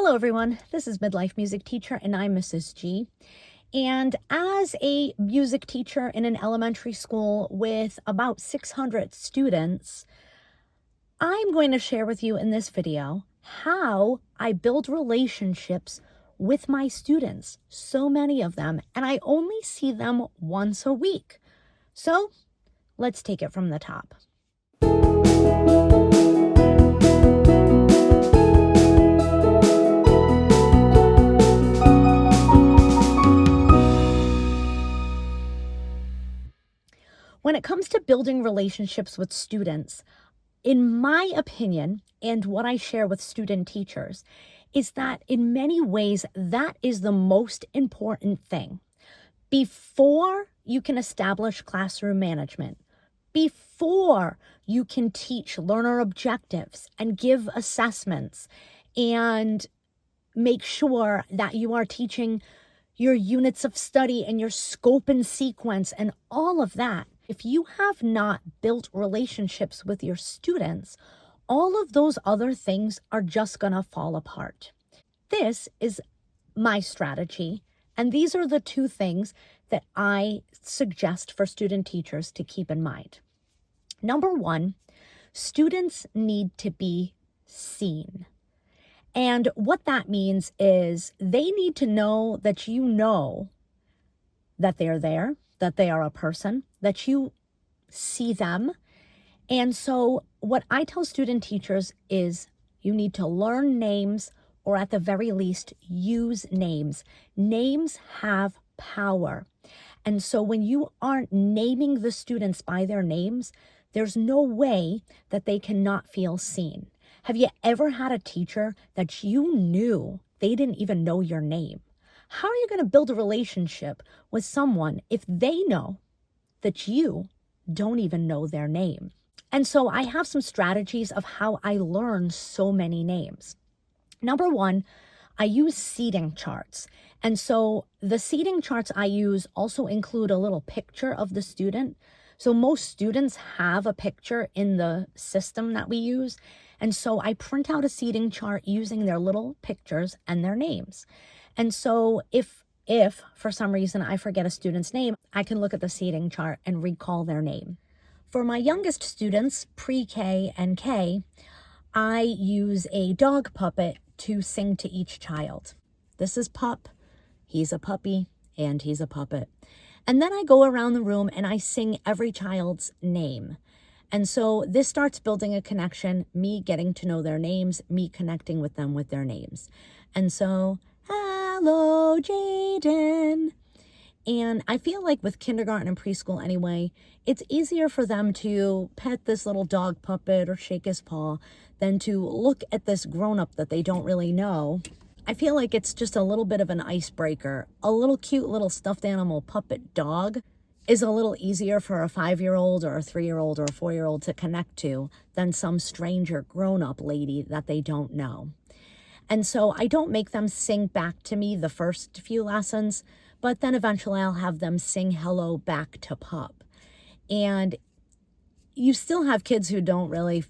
Hello everyone, this is Midlife Music Teacher and I'm Mrs. G. And as a music teacher in an elementary school with about 600 students, I'm going to share with you in this video how I build relationships with my students, so many of them, and I only see them once a week. So let's take it from the top. When it comes to building relationships with students, in my opinion, and what I share with student teachers, is that in many ways, that is the most important thing. Before you can establish classroom management, before you can teach learner objectives and give assessments and make sure that you are teaching your units of study and your scope and sequence and all of that, if you have not built relationships with your students, all of those other things are just going to fall apart. This is my strategy, and these are the two things that I suggest for student teachers to keep in mind. Number one, students need to be seen. And what that means is they need to know that they're there, that they are a person, that you see them. And so what I tell student teachers is you need to learn names, or at the very least, use names. Names have power. And so when you aren't naming the students by their names, there's no way that they cannot feel seen. Have you ever had a teacher that you knew they didn't even know your name? How are you going to build a relationship with someone if they know that you don't even know their name? And so I have some strategies of how I learn so many names. Number one, I use seating charts. And so the seating charts I use also include a little picture of the student. So most students have a picture in the system that we use. And so I print out a seating chart using their little pictures and their names. And so if for some reason I forget a student's name, I can look at the seating chart and recall their name. For my youngest students, pre-K and K, I use a dog puppet to sing to each child. This is Pup, he's a puppy, and he's a puppet. And then I go around the room and I sing every child's name. And so this starts building a connection, me getting to know their names, me connecting with them with their names. And so, hello, Jaden. And I feel like with kindergarten and preschool anyway, it's easier for them to pet this little dog puppet or shake his paw than to look at this grown-up that they don't really know. I feel like it's just a little bit of an icebreaker. A little cute little stuffed animal puppet dog is a little easier for a 5-year-old or a 3-year-old or a 4-year-old to connect to than some stranger grown-up lady that they don't know. And so I don't make them sing back to me the first few lessons, but then eventually I'll have them sing hello back to Pup. And you still have kids who don't really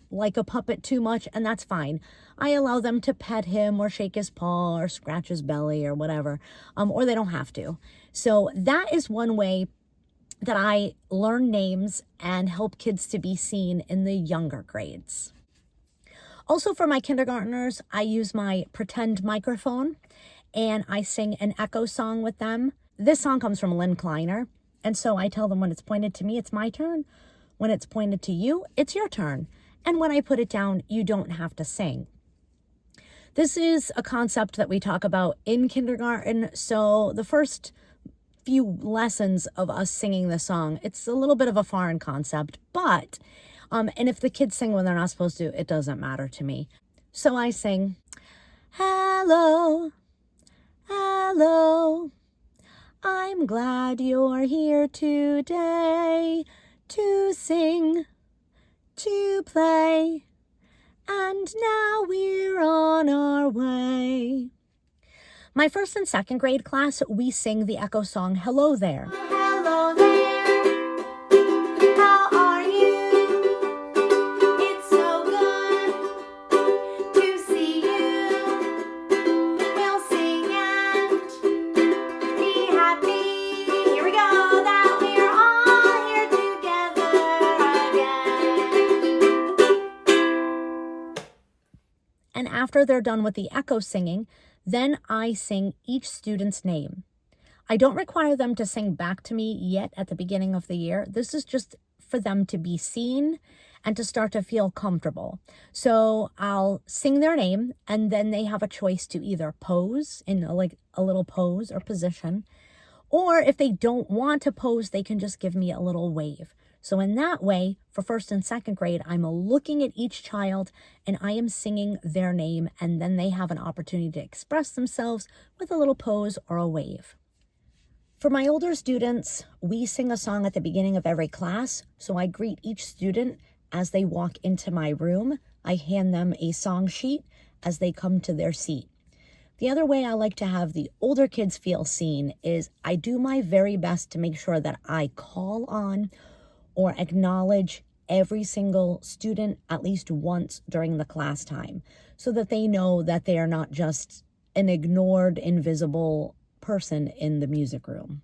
like a puppet too much, and that's fine. I allow them to pet him or shake his paw or scratch his belly or whatever, or they don't have to. So that is one way that I learn names and help kids to be seen in the younger grades. Also for my kindergartners, I use my pretend microphone and I sing an echo song with them. This song comes from Lynn Kleiner. And so I tell them when it's pointed to me, it's my turn. When it's pointed to you, it's your turn. And when I put it down, you don't have to sing. This is a concept that we talk about in kindergarten. So the first few lessons of us singing the song, it's a little bit of a foreign concept, but, and if the kids sing when they're not supposed to, it doesn't matter to me. So I sing, hello, hello, I'm glad you're here today to sing, to play, and now we're on our way. My first and second grade class, we sing the echo song, Hello There. Hello there, how are you? It's so good to see you. And after they're done with the echo singing, then I sing each student's name. I don't require them to sing back to me yet at the beginning of the year. This is just for them to be seen and to start to feel comfortable. So I'll sing their name, and then they have a choice to either pose in a little pose or position, or if they don't want to pose, they can just give me a little wave. So in that way, for first and second grade, I'm looking at each child and I am singing their name, and then they have an opportunity to express themselves with a little pose or a wave. For my older students, we sing a song at the beginning of every class. So I greet each student as they walk into my room. I hand them a song sheet as they come to their seat. The other way I like to have the older kids feel seen is I do my very best to make sure that I call on or acknowledge every single student at least once during the class time, so that they know that they are not just an ignored, invisible person in the music room.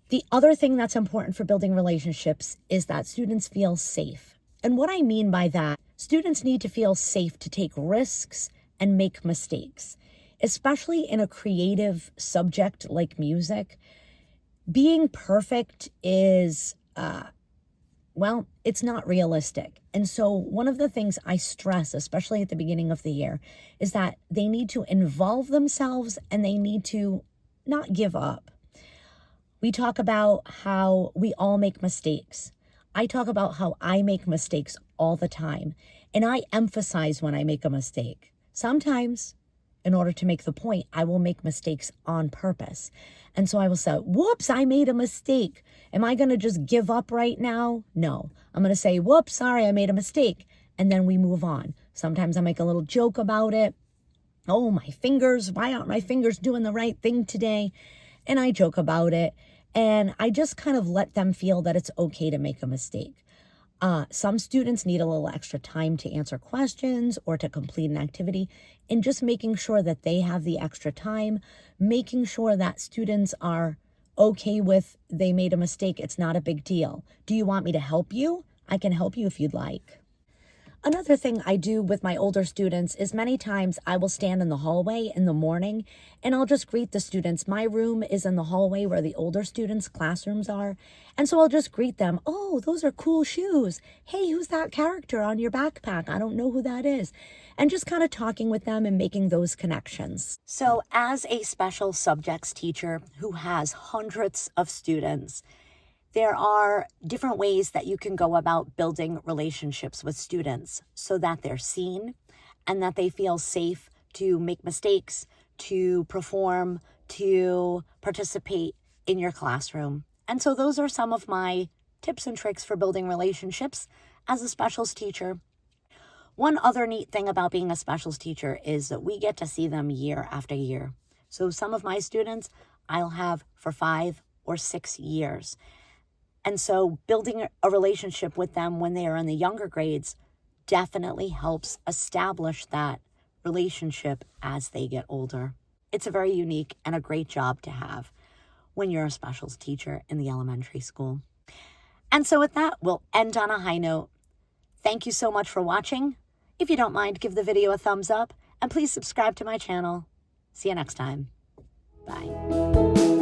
The other thing that's important for building relationships is that students feel safe. And what I mean by that, students need to feel safe to take risks and make mistakes, especially in a creative subject like music. Being perfect is, it's not realistic. And so one of the things I stress, especially at the beginning of the year, is that they need to involve themselves and they need to not give up. We talk about how we all make mistakes. I talk about how I make mistakes all the time, and I emphasize when I make a mistake. Sometimes, in order to make the point, I will make mistakes on purpose. And so I will say, whoops, I made a mistake. Am I going to just give up right now? No. I'm going to say, whoops, sorry, I made a mistake. And then we move on. Sometimes I make a little joke about it. Oh, my fingers, why aren't my fingers doing the right thing today? And I joke about it. And I just kind of let them feel that it's okay to make a mistake. Some students need a little extra time to answer questions or to complete an activity, and just making sure that they have the extra time, making sure that students are okay with they made a mistake. It's not a big deal. Do you want me to help you? I can help you if you'd like. Another thing I do with my older students is many times I will stand in the hallway in the morning and I'll just greet the students. My room is in the hallway where the older students' classrooms are. And so I'll just greet them. Oh, those are cool shoes. Hey, who's that character on your backpack? I don't know who that is. And just kind of talking with them and making those connections. So as a special subjects teacher who has hundreds of students, there are different ways that you can go about building relationships with students so that they're seen and that they feel safe to make mistakes, to perform, to participate in your classroom. And so those are some of my tips and tricks for building relationships as a specials teacher. One other neat thing about being a specials teacher is that we get to see them year after year. So some of my students I'll have for 5 or 6 years. And so building a relationship with them when they are in the younger grades definitely helps establish that relationship as they get older. It's a very unique and a great job to have when you're a specials teacher in the elementary school. And so with that, we'll end on a high note. Thank you so much for watching. If you don't mind, give the video a thumbs up and please subscribe to my channel. See you next time. Bye.